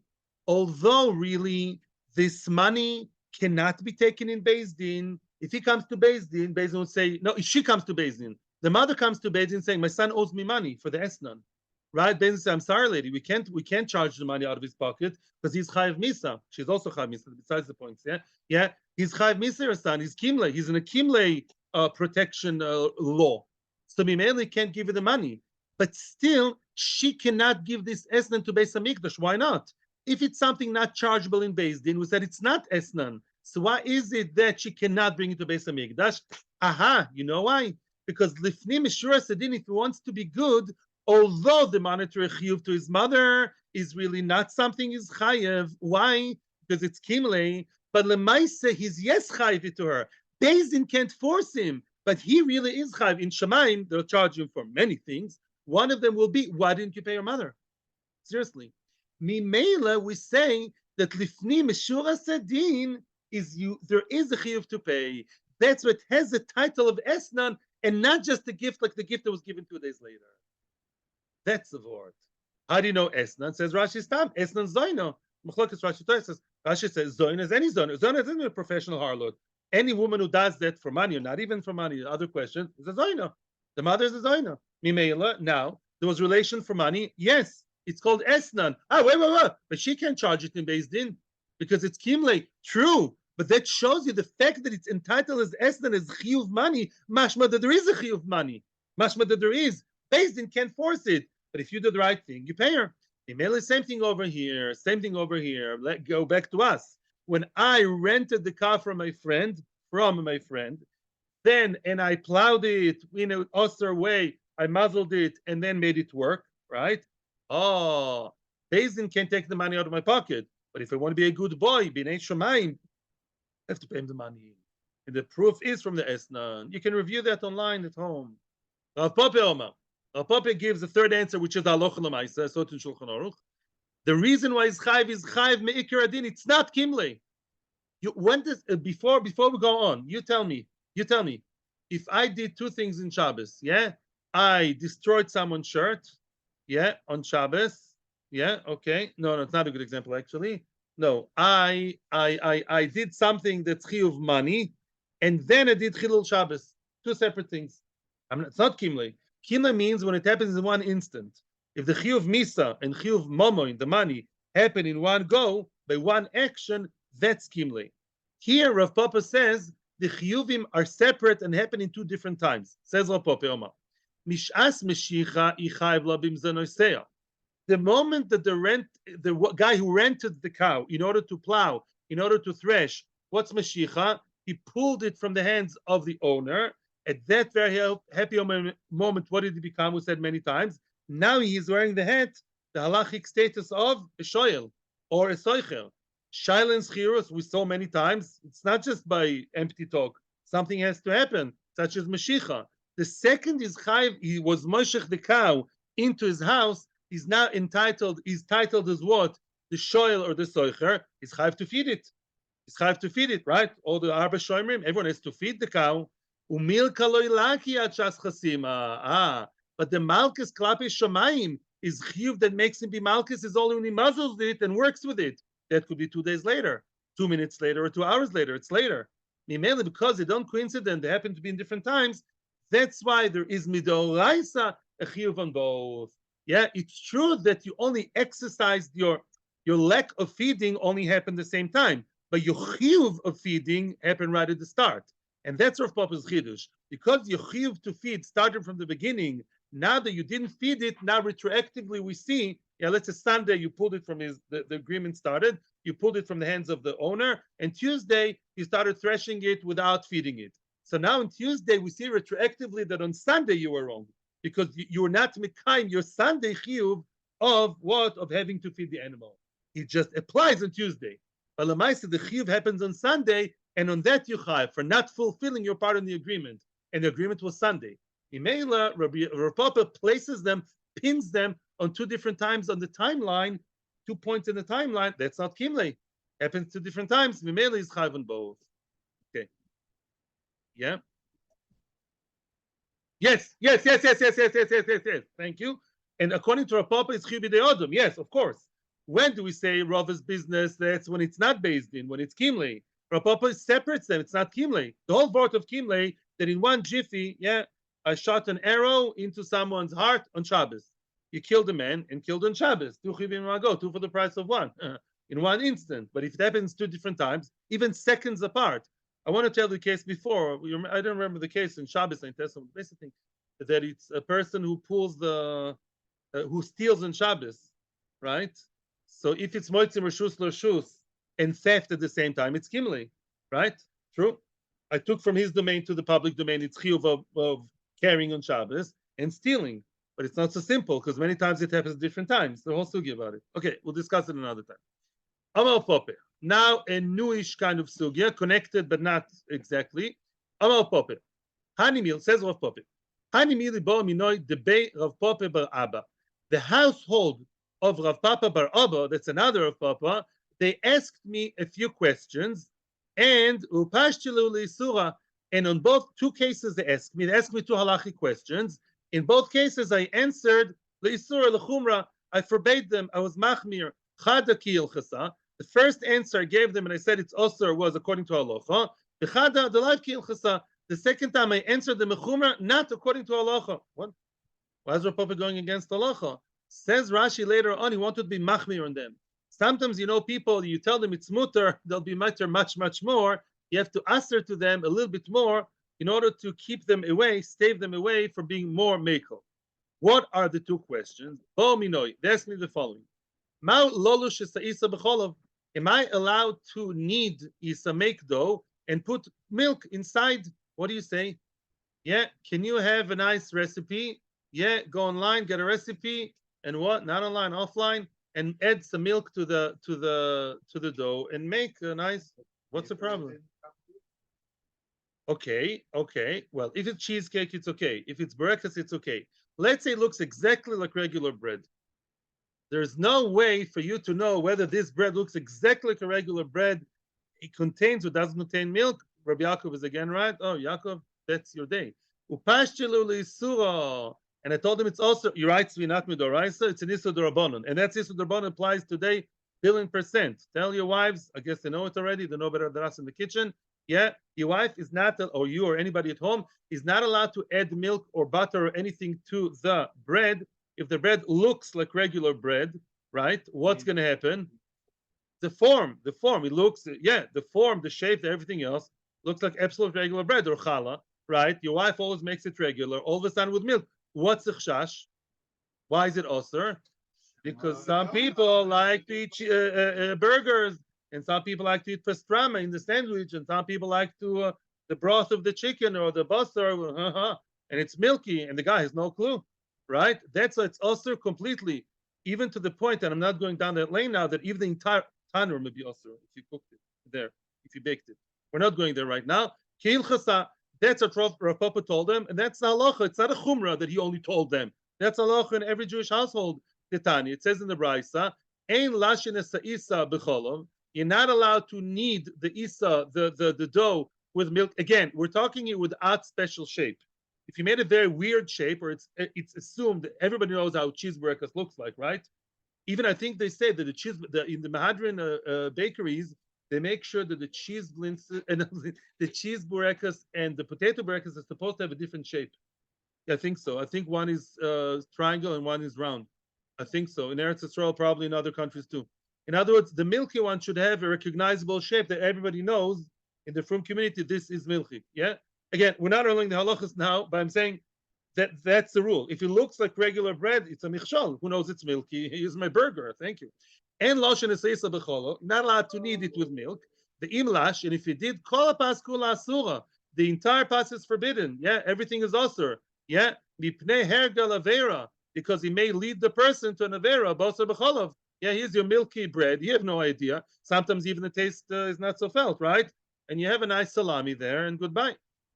really this money cannot be taken in Beis Din. If he comes to Beis Din will say, no, if she comes to Beis Din, the mother comes to Beis Din saying, my son owes me money for the esnan. Right? Beis Din says, I'm sorry, lady, we can't charge the money out of his pocket because he's chayiv misa. She's also chayiv misa, besides the points, Yeah, he's chayiv misa, your son. He's kimle. He's in a kimle protection law. So Mimele can't give you the money. But still, she cannot give this esnan to Beis Hamikdash. Why not? If it's something not chargeable in Beis Din, we said it's not esnan. So why is it that she cannot bring it to Beis Hamikdash? Aha, you know why? Because lifnim mishura sedin, if he wants to be good, although the monetary chiyuv to his mother is really not something he's chayev. Why? Because it's kimle. But lemaise, he's yes chayev to her. Beis Din can't force him, but he really is chayev. In Shemaim, they'll charge him for many things. One of them will be, why didn't you pay your mother? Seriously. Mimela, we say that lifni mishura sedin there is a chiyuv to pay. That's what has the title of esnan and not just a gift like the gift that was given 2 days later. That's the word. How do you know esnan? Says Rashi Stam. Esnan zoino. Rashi says zoino is any zoino. Zoino isn't a professional harlot. Any woman who does that for money or not even for money, other question, is a zoino. The mother is a zoino. Mimela, now, there was relation for money. Yes, it's called esnan. Wait. But she can't charge it in Beis Din because it's kimle. True. But that shows you the fact that it's entitled as esnan, as chiyuv money, mashma that there is a chiyuv money. Mashma that there is. Beis Din can't force it. But if you do the right thing, you pay her. Email is same thing over here, same thing over here. Let's go back to us. When I rented the car from my friend, then and I plowed it in an Osir way, I muzzled it and then made it work, right? Oh, Beis Din can't take the money out of my pocket. But if I want to be a good boy, be an Shemayim, I have to pay him the money. And the proof is from the Esnan. You can review that online at home. Rav Papa gives the third answer, which is halacha l'maisa, so to Shulchan Aruch. The reason why is chayv me'ikar adin. It's not kimle. Before we go on, you tell me. If I did two things in Shabbos, I destroyed someone's shirt, on Shabbos, okay. No, it's not a good example actually. No, I did something that's chiyuv money, and then I did chilul Shabbos. Two separate things. It's not kimle. Kimle means when it happens in one instant. If the chiyuv misa and chiyuv momo, the money, happen in one go, by one action, that's kimle. Here, Rav Papa says the chiyuvim are separate and happen in two different times. Says Rav Papa Omar. Mishas meshicha ichayv la bimzanoisea. The moment that the guy who rented the cow in order to plow, in order to thresh, what's meshicha? He pulled it from the hands of the owner. At that very happy moment, what did he become? We said many times. Now he is wearing the hat, the halachic status of a shoyel or a soicher. Shail and Shiur, we saw many times. It's not just by empty talk. Something has to happen, such as meshicha. The second is chayv. He was moshech the cow into his house. He's now entitled. He's titled as what? The shoyel or the soicher. He's chayv to feed it. He's chayv to feed it, right? All the arba shoymrim. Everyone has to feed the cow. Umil kaloi laki achas chasima. But the malchus klapi shamayim is chiyuv that makes him be malchus is only when he muzzles it and works with it. That could be 2 days later, 2 minutes later, or 2 hours later. It's later. Mainly because they don't coincident, they happen to be in different times. That's why there is midoraisa a chiyuv on both. Yeah, it's true that you only exercised your lack of feeding only happened the same time, but your chiyuv of feeding happened right at the start, and that's Rav Papa's chiddush. Because your chiyuv to feed started from the beginning. Now that you didn't feed it, now retroactively we see. Yeah, let's say Sunday you pulled it from the agreement started. You pulled it from the hands of the owner, and Tuesday you started threshing it without feeding it. So now on Tuesday we see retroactively that on Sunday you were wrong because you were not mekayim your Sunday chiyuv of what? Of having to feed the animal. It just applies on Tuesday. But Lamaisa, the chiyuv happens on Sunday, and on that you chayav for not fulfilling your part in the agreement. And the agreement was Sunday. Imela, Rav Papa places them, pins them on 2 different times on the timeline, 2 points in the timeline. That's not kimle. Happens 2 different times. Imela is chayav on both. Okay. Yeah. Yes. Thank you. And according to Rav Papa, it's chiyuv b'dei odom. Yes, of course. When do we say Rava's business? That's when it's not based in, when it's kimle. Rav Papa separates them. It's not kimle. The whole part of kimle that in one jiffy, yeah, I shot an arrow into someone's heart on Shabbos. You killed a man and killed on Shabbos. 2 chivim mago, 2 for the price of 1 in 1 instant. But if it happens 2 different times, even seconds apart. I want to tell the case before. I don't remember the case in Shabbos. I basically that it's a person who pulls who steals on Shabbos, right? So if it's moitzim reshus l'reshus and theft at the same time, it's kimli, right? True. I took from his domain to the public domain. It's chiyuv of carrying on Shabbos and stealing, but it's not so simple because many times it happens at different times. The whole sugi about it. Okay, we'll discuss it another time. Amal Pope. Now a newish kind of sugya, connected but not exactly. Amal Pope. Hanimil says Rav Pope. Hanimil bo minoi debei Rav Pope bar Abba. The household of Rav Papa bar Abba, that's another Rav Papa, they asked me a few questions, and upashtilu leisura. And on both 2 cases they asked me 2 halachic questions. In both cases I answered leisura lechumra. I forbade them. I was machmir chada ki ilchasa. The first answer I gave them and I said it's osur was according to halacha. The chada the life ki ilchasa. The second time I answered the mechumra not according to halacha. What? Why is Rav Papa going against halacha? Says Rashi later on he wanted to be machmir on them. Sometimes people you tell them it's mutter, they'll be mutter much more. You have to answer to them a little bit more in order to keep them away, stave them away from being more mekel. What are the 2 questions? They asked me the following. Am I allowed to knead isa make dough and put milk inside? What do you say? Yeah, can you have a nice recipe? Yeah, go online, get a recipe, and what? Not online, offline, and add some milk to the dough and make a nice. What's the problem? Okay. Well, if it's cheesecake, it's okay. If it's breakfast, it's okay. Let's say it looks exactly like regular bread. There's no way for you to know whether this bread looks exactly like a regular bread. It contains or doesn't contain milk. Rabbi Yaakov is again right. Oh, Yaakov, that's your day. And I told him it's also, you're right, it's not midoraisa, it's an issur d'rabbanan. And that's issur d'rabbanan applies today, 1,000,000%. Tell your wives, I guess they know it already, they know better than us in the kitchen. Yeah, your wife is not, or you or anybody at home, is not allowed to add milk or butter or anything to the bread. If the bread looks like regular bread, right, what's going to happen? The form, it looks, the form, the shape, everything else looks like absolute regular bread or challah, right? Your wife always makes it regular, all of a sudden with milk. What's the chash? Why is it osir? Because some people like to eat burgers, and some people like to eat pastrama in the sandwich, and some people like to the broth of the chicken or the basar, and it's milky, and the guy has no clue, right? That's why it's osir completely, even to the point, and I'm not going down that lane now, that even the entire tanur may be osir if you cooked it there, if you baked it. We're not going there right now. That's what Rav Papa told them, and that's the halacha. It's not a chumrah that he only told them. That's halacha in every Jewish household. Titani. It says in the Brisa, "Ein lashin isa b'cholov." You're not allowed to knead the isa, the dough with milk. Again, we're talking it without special shape. If you made a very weird shape, or it's assumed that everybody knows how cheeseburger looks like, right? Even I think they say that in the Mahadran bakeries, they make sure that the cheese glints and the cheese burekas and the potato burekas are supposed to have a different shape. Yeah, I think so. I think one is triangle and one is round. I think so. In Eretz Yisrael, probably in other countries too. In other words, the milky one should have a recognizable shape that everybody knows in the frum community. This is milky. Yeah. Again, we're not learning the halachas now, but I'm saying that's the rule. If it looks like regular bread, it's a michshol. Who knows it's milky? Here's my burger. Thank you. And loshen esayisa b'cholo, not allowed to knead it with milk. The imlash, and if you did kol paskula asura, the entire pas is forbidden. Yeah, everything is osur. Yeah, mipnei hergal avera, because he may lead the person to an avera basar b'cholov. Yeah, here's your milky bread. You have no idea. Sometimes even the taste is not so felt, right? And you have a nice salami there, and goodbye.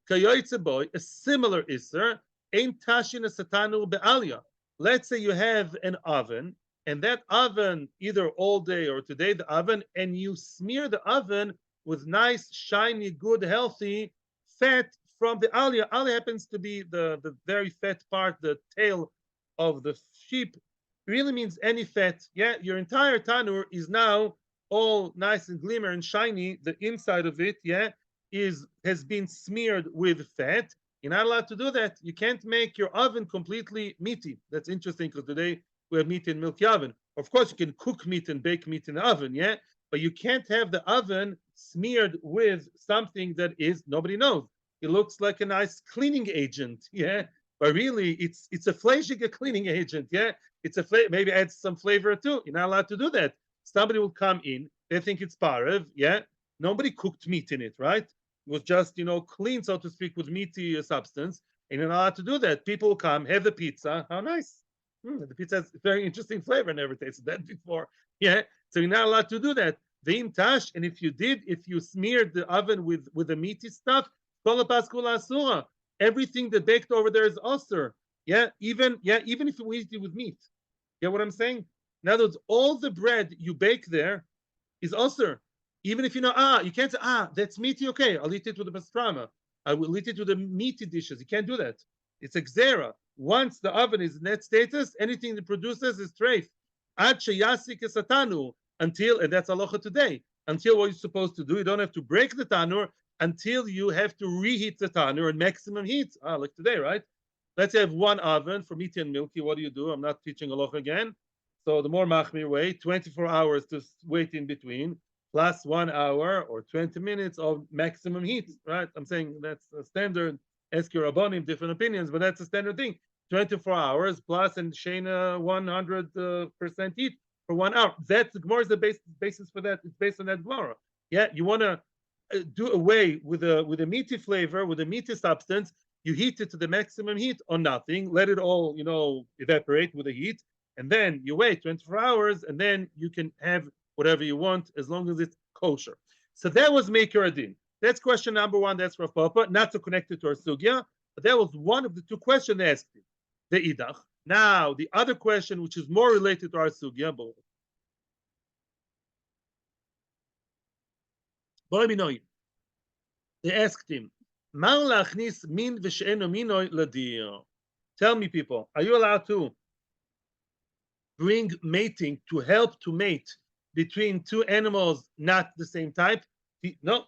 Kayoytze boy, a similar iser. Ein tashin satanu be'alia. Let's say you have an oven, and that oven, either all day or today, the oven, and you smear the oven with nice, shiny, good, healthy fat from the alia. Alia happens to be the very fat part, the tail of the sheep. It really means any fat. Yeah, your entire tanur is now all nice and glimmer and shiny. The inside of it, yeah, has been smeared with fat. You're not allowed to do that. You can't make your oven completely meaty. That's interesting because today we have meat in milky oven. Of course, you can cook meat and bake meat in the oven, yeah, but you can't have the oven smeared with something that is nobody knows. It looks like a nice cleaning agent, yeah, but really it's a fleishige cleaning agent, yeah. It's maybe adds some flavor too. You're not allowed to do that. Somebody will come in, they think it's parev, yeah. Nobody cooked meat in it, right? It was just clean, so to speak, with meaty substance, and you're not allowed to do that. People will come, have the pizza. How nice! The pizza has very interesting flavor. Never tasted that before. Yeah, so you're not allowed to do that. Ve'im tash, and if you smeared the oven with the meaty stuff, kol paskula asura. Everything that baked over there is osur. Yeah, even if you eat it with meat. You know what I'm saying? In other words, all the bread you bake there is osur. Even if you can't say, that's meaty, okay, I'll eat it with the pastrama. I will eat it with the meaty dishes. You can't do that. It's a xera. Once the oven is in that status, anything that produces is treif. Ad sheyasik satanu, until, and that's halacha today, until what you're supposed to do, you don't have to break the tanur until you have to reheat the tanur at maximum heat. Like today, right? Let's have one oven for meaty and milky. What do? I'm not teaching halacha again. So the more machmir way, 24 hours to wait in between, plus 1 hour or 20 minutes of maximum heat, right? I'm saying that's a standard. Ask your rabbanim, different opinions, but that's a standard thing. 24 hours plus and shena 100% heat for 1 hour. That's the Gemara is the basis for that. It's based on that Gemara. Yeah, you want to do away with a meaty flavor, with a meaty substance. You heat it to the maximum heat or nothing. Let it all evaporate with the heat, and then you wait 24 hours, and then you can have whatever you want as long as it's kosher. So that was Maker Adin. That's question number one. That's Rav Papa, not to connect it to our sugya, but that was one of the two questions they asked him. The idach. Now, the other question, which is more related to our sugya, they asked him, min tell me, people, are you allowed to bring mating to help to mate between two animals not the same type? No.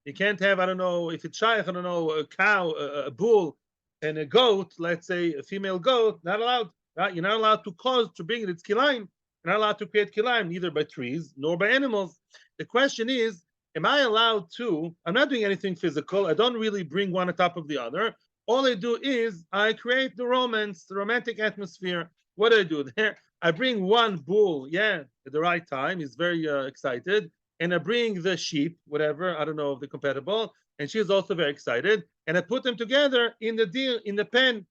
You can't have, I don't know, if it's shaykh, I don't know, a cow, a bull, and a goat, let's say a female goat, not allowed. Right? You're not allowed to bring it. It's kilaim. You're not allowed to create kilaim, neither by trees nor by animals. The question is, am I allowed to, I'm not doing anything physical, I don't really bring one on top of the other, All I do is I create the romance, the romantic atmosphere. What do I do there? I bring one bull, yeah, at the right time. He's very excited. And I bring the sheep, whatever, I don't know if they're compatible. And she's also very excited. And I put them together in the deal, in the pen,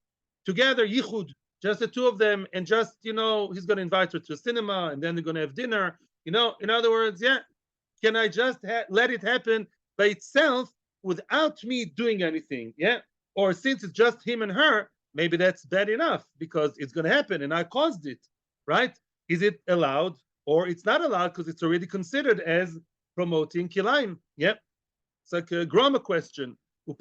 together, yichud, just the two of them. And just, he's going to invite her to a cinema and then they're going to have dinner. In other words, yeah, can I just let it happen by itself without me doing anything? Yeah. Or since it's just him and her, maybe that's bad enough because it's going to happen and I caused it, right? Is it allowed or it's not allowed because it's already considered as promoting kilayim? Yep. It's like a grammar question. And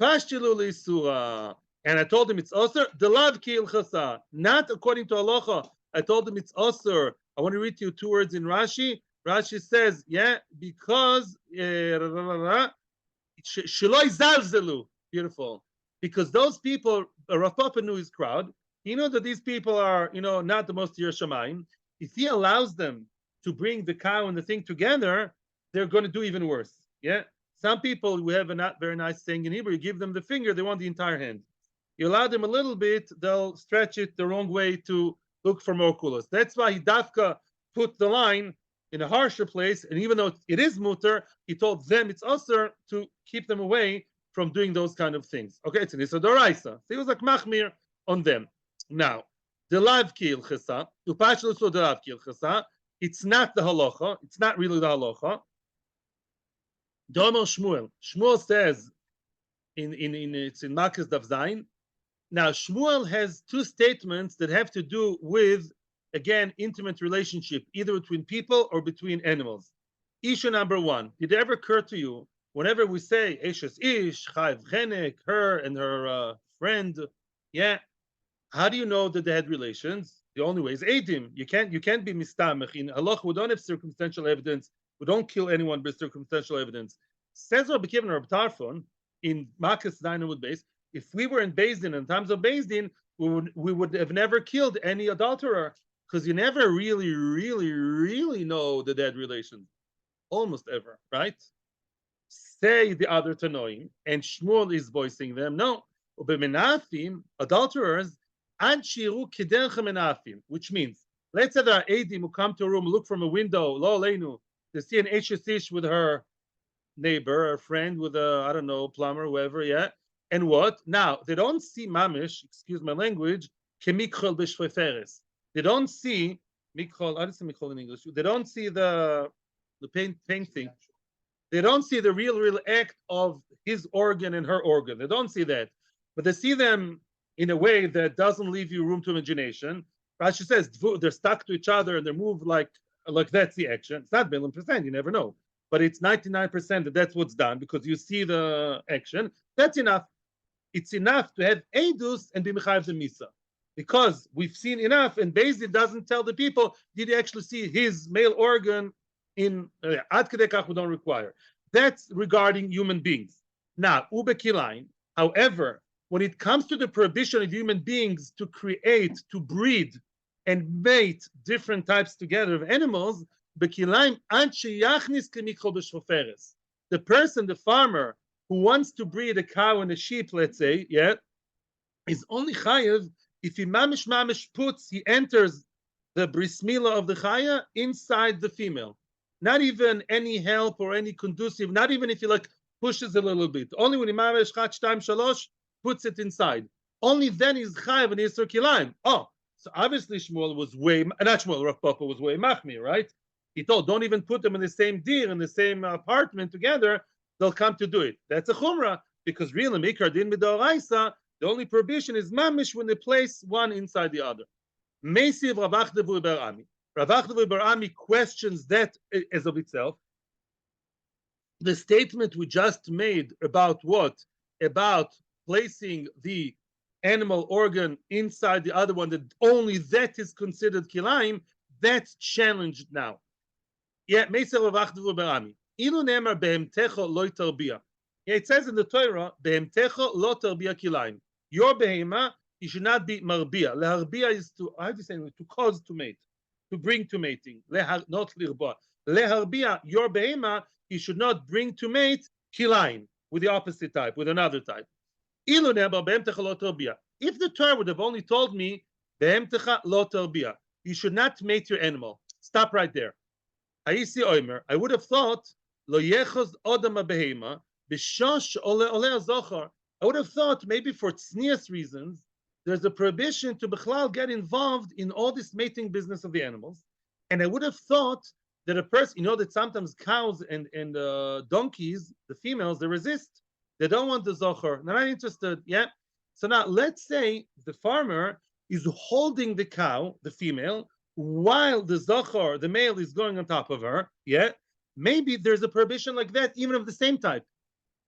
I told him it's also the love kil chasa, not according to halacha. I told him it's also. I want to read to you two words in Rashi. Rashi says, yeah, because sheloi zalzelu. Beautiful. Because those people, Rav Papa knew his crowd. He knows that these people are, not the most Yerushalayim. If he allows them to bring the cow and the thing together, they're going to do even worse. Yeah. Some people, we have a not very nice saying in Hebrew, you give them the finger, they want the entire hand. You allow them a little bit, they'll stretch it the wrong way to look for more kulos. That's why he dafka put the line in a harsher place, and even though it is mutter, he told them it's usher to keep them away from doing those kind of things. Okay, it's an Issa Doraisa. So he was like machmir on them. Now, the lav kil chesa, upashlu so the lav kil chesa, it's not the halacha, it's not really the halacha. Domer Shmuel. Shmuel says it's in Marcus Daf Zayin. Now Shmuel has two statements that have to do with, again, intimate relationship, either between people or between animals. Issue number one. Did it ever occur to you, whenever we say Eshes Ish, Chayv Chenek, her and her friend, yeah, how do you know that they had relations? The only way is Eidim. You can't be mistamech. In halach, we don't have circumstantial evidence. We don't kill anyone by circumstantial evidence. Says Rabbi Kivan Rabbi Tarfon in Marcus Dynamud base, if we were in Beis Din, in times of Beis Din, we would have never killed any adulterer because you never really, really, really know the dead relations. Almost ever, right? Say the other Tanoim, and Shmuel is voicing them. No. Adulterers, which means, let's say there are Eidim who come to a room, look from a window, lo leinu, to see an Eshes with her neighbor or friend with a, I don't know, plumber, whoever, yeah. And what? Now, they don't see mamish, excuse my language, kemikhol b'shveferes. They don't see, mikhol, I don't say mikhol in English, they don't see the painting. They don't see the real act of his organ and her organ. They don't see that. But they see them in a way that doesn't leave you room to imagination. Rashi says they're stuck to each other and they move like that's the action. It's not 1,000,000%, you never know. But it's 99% that's what's done because you see the action. That's enough. It's enough to have Eidus and be Mechayev the Misa. Because we've seen enough, and Beis Din doesn't tell the people, did he actually see his male organ in Ad Kedei Kach we don't require. That's regarding human beings. Now, Ube Kilain, however, when it comes to the prohibition of human beings to create, to breed, and mate different types together of animals, the person, the farmer, who wants to breed a cow and a sheep, let's say, yeah, is only chayev if he mamish puts, he enters the bris milah of the chaya inside the female. Not even any help or any conducive, not even if he pushes a little bit. Only when he mamish chat shtaim shalosh puts it inside. Only then he's chayev and yisur kilayim. Oh, so obviously Shmuel was not Shmuel, Rav Papa was way machmir, right? He told, don't even put them in the same dir, in the same apartment together, they'll come to do it. That's a chumrah, because really, mikar din midoraisa, the only prohibition is mamish when they place one inside the other. Meisiv Rav Achdevu bar Ami. Rav Achdevu bar Ami questions that as of itself. The statement we just made about what? About placing the animal organ inside the other one, that only that is considered kilayim, that's challenged now. Yeah, Meisiv Rav Achdevu bar Ami. Ilu nemar behemtecho lo tarbia. It says in the Torah, behemtecho lo tarbia kilayim. Your behema, you should not be marbia. Leharbia is to, how do you say, to cause to mate, to bring to mating. Not lirba. Leharbia, your behema, you should not bring to mate kilayim, with the opposite type, with another type. If the Torah would have only told me, you should not mate your animal. Stop right there. I would have thought, I would have thought maybe for tznius reasons, there's a prohibition to Bechlal get involved in all this mating business of the animals. And I would have thought that a person, you know, that sometimes cows and donkeys, the females, they resist. They don't want the zohar. They're not interested. Yeah. So now let's say the farmer is holding the cow, the female, while the zohar, the male, is going on top of her. Yeah. Maybe there's a prohibition like that, even of the same type.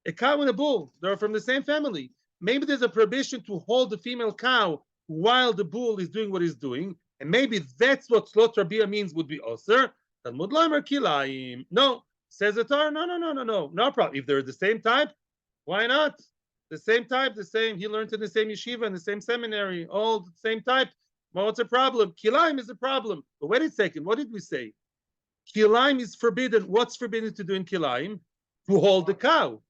A cow and a bull, they're from the same family. Maybe there's a prohibition to hold the female cow while the bull is doing what he's doing. And maybe that's what slot rabia means would be osir. Talmud Lamer kilayim. No, says the Torah. No problem. If they're the same type, why not? The same type, the same. He learned in the same yeshiva, in the same seminary, all the same type. Well, what's a problem? Kilayim is a problem. But wait a second. What did we say? Kilayim is forbidden. What's forbidden to do in kilayim? To hold the cow.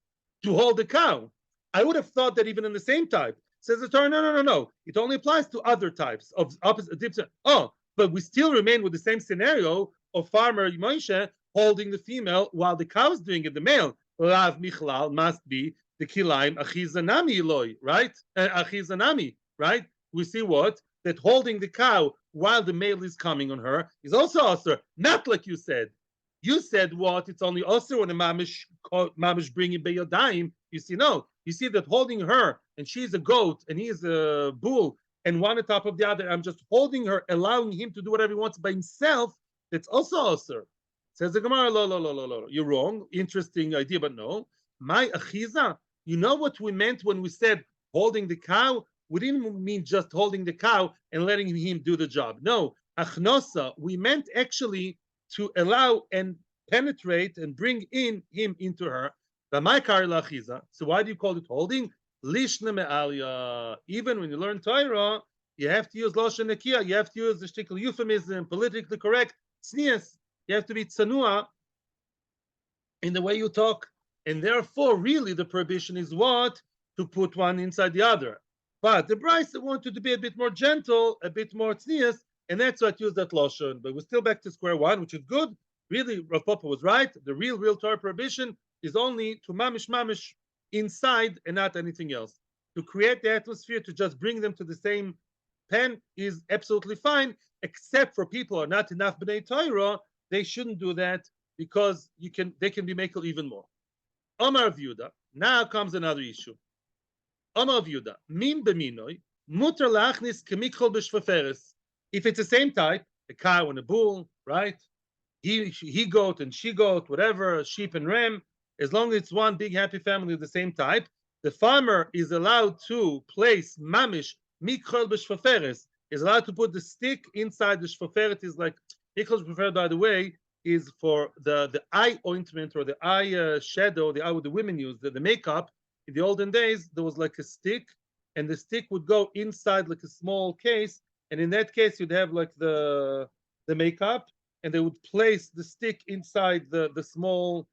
To hold the cow. I would have thought that even in the same type. Says the Torah, no. It only applies to other types of opposite. Oh, but we still remain with the same scenario of farmer Moshe holding the female while the cow is doing it, the male. Lav Michlal must be the kilaim achizanami Eloi, right? Achizanami, right? We see what? That holding the cow while the male is coming on her is also osir, not like you said. You said what? It's only osir when the mamish bringing beyodayim. You see, no. You see that holding her, and she's a goat, and he is a bull, and one on top of the other. I'm just holding her, allowing him to do whatever he wants by himself. That's also osir. Says the Gemara, lo. You're wrong. Interesting idea, but no. My achiza. You know what we meant when we said holding the cow? We didn't mean just holding the cow and letting him do the job. No, achnosa. We meant actually to allow and penetrate and bring in him into her. So why do you call it holding? Lishna me'alia. Even when you learn Torah, you have to use lashon nekiah. You have to use the shtickle euphemism, politically correct. Tznius. You have to be tzanua in the way you talk. And therefore, really, the prohibition is what? To put one inside the other. But the Brisa wanted to be a bit more gentle, a bit more tznius, and that's why I used that lashon. But we're still back to square one, which is good. Really, Rav Papa was right. The real Torah prohibition is only to mamish inside and not anything else. To create the atmosphere, to just bring them to the same pen is absolutely fine, except for people who are not enough b'nei Torah. They shouldn't do that because they can be makel even more. Omar Vyuda. Now comes another issue. Omar Vyuda. Min b'minoi mutar lachnis kemichol b'shvaferes. If it's the same type, a cow and a bull, right? He goat and she goat, whatever, sheep and ram, as long as it's one big happy family of the same type, the farmer is allowed to place mamish mikhol b'shvaferes, is allowed to put the stick inside the shvaferet. Is like mikhol b'shvaferet, by the way, is for the eye ointment or the eye shadow, the eye what the women use, the makeup. In the olden days, there was like a stick, and the stick would go inside like a small case, and in that case, you'd have like the makeup, and they would place the stick inside the small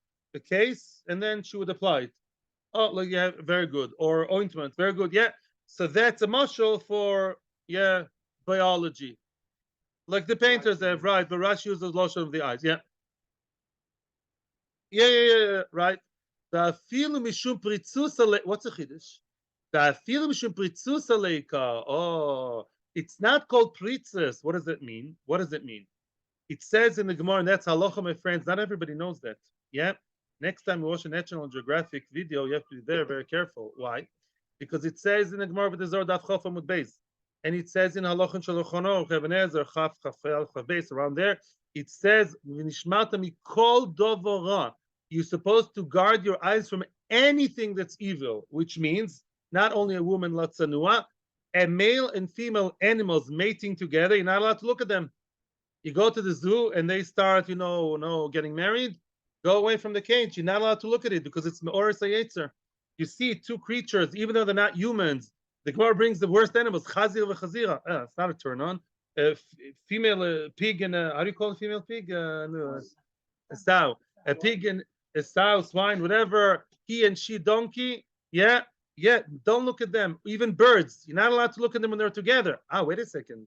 case, and then she would apply it. Oh, like yeah, very good. Or ointment, very good. Yeah. So that's a mashal for biology. Like the painters have, right? But Rashi uses lotion of the eyes. Yeah. Right. The afilu mishum pritzusa. What's a chiddush? The afilu mishum pritzusa leika. Oh, it's not called pritzes. What does that mean? What does it mean? It says in the Gemara, and that's halacha, my friends. Not everybody knows that. Yeah. Next time you watch a National Geographic video, you have to be very careful. Why? Because it says in the Gemara with the Zohar Daf Chaf Amud Beis, and it says in Halachon Shalochono Chevenezer Chaf Chafel Chaf Beis, around there, it says V'nishmata mikol dovora. You're supposed to guard your eyes from anything that's evil, which means not only a woman latsanua, a male and female animals mating together. You're not allowed to look at them. You go to the zoo and they start, getting married. Go away from the cage. You're not allowed to look at it because it's me'oris hayetzer. You see two creatures, even though they're not humans. The Gemara brings the worst animals, chazir v'chazira. It's not a turn on. Female pig and how do you call a female pig? No, a sow. A pig and a sow, swine, whatever. He and she donkey. Yeah, Yeah, don't look at them. Even birds, you're not allowed to look at them when they're together. Ah, wait a second.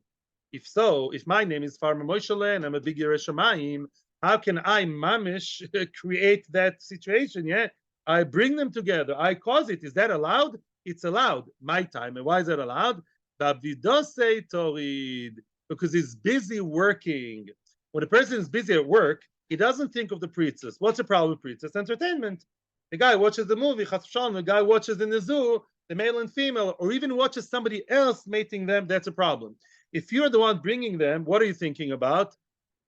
If so, if my name is Farmer Moshele and I'm a big Yerushalayim, how can I, mamish, create that situation? Yeah, I bring them together. I cause it. Is that allowed? It's allowed. My time. And why is that allowed? Davidose Torid, because he's busy working. When a person is busy at work, he doesn't think of the priestess. What's the problem with priestess? Entertainment. The guy watches the movie, the guy watches in the zoo, the male and female, or even watches somebody else mating them, that's a problem. If you're the one bringing them, what are you thinking about?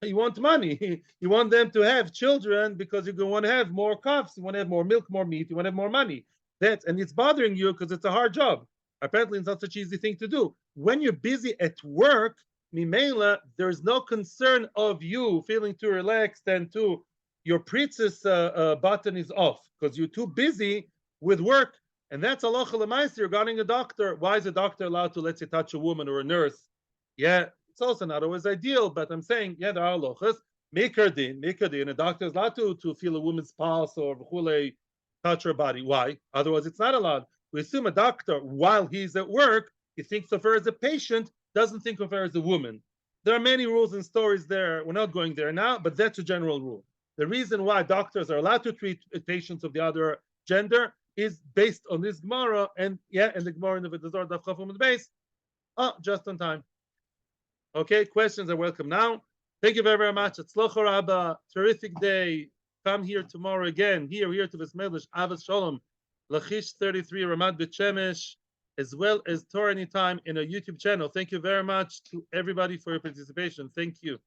You want money. You want them to have children because you want to have more calves. You want to have more milk, more meat. You want to have more money. And it's bothering you because it's a hard job. Apparently, it's not such an easy thing to do. When you're busy at work, Mimela, there's no concern of you feeling too relaxed and too your princess button is off because you're too busy with work. And that's halacha l'maaseh regarding a doctor. Why is a doctor allowed to, let's say, touch a woman or a nurse? Yeah, it's also not always ideal, but I'm saying, yeah, there are halachas. Mikar din. A doctor is allowed to feel a woman's pulse or touch her body. Why? Otherwise, it's not allowed. We assume a doctor, while he's at work, he thinks of her as a patient, doesn't think of her as a woman. There are many rules and stories there. We're not going there now, but that's a general rule. The reason why doctors are allowed to treat patients of the other gender is based on this Gemara, and the Gemara in the Vidazor Daf Chafum and base. Just on time. Okay, questions are welcome now. Thank you very, very much. Atzlocha Rabba, terrific day. Come here tomorrow again. Here to Vesmelish, Avos Shalom, Lachish 33, Ramat Bet Shemesh, as well as Torah Anytime in a YouTube channel. Thank you very much to everybody for your participation. Thank you.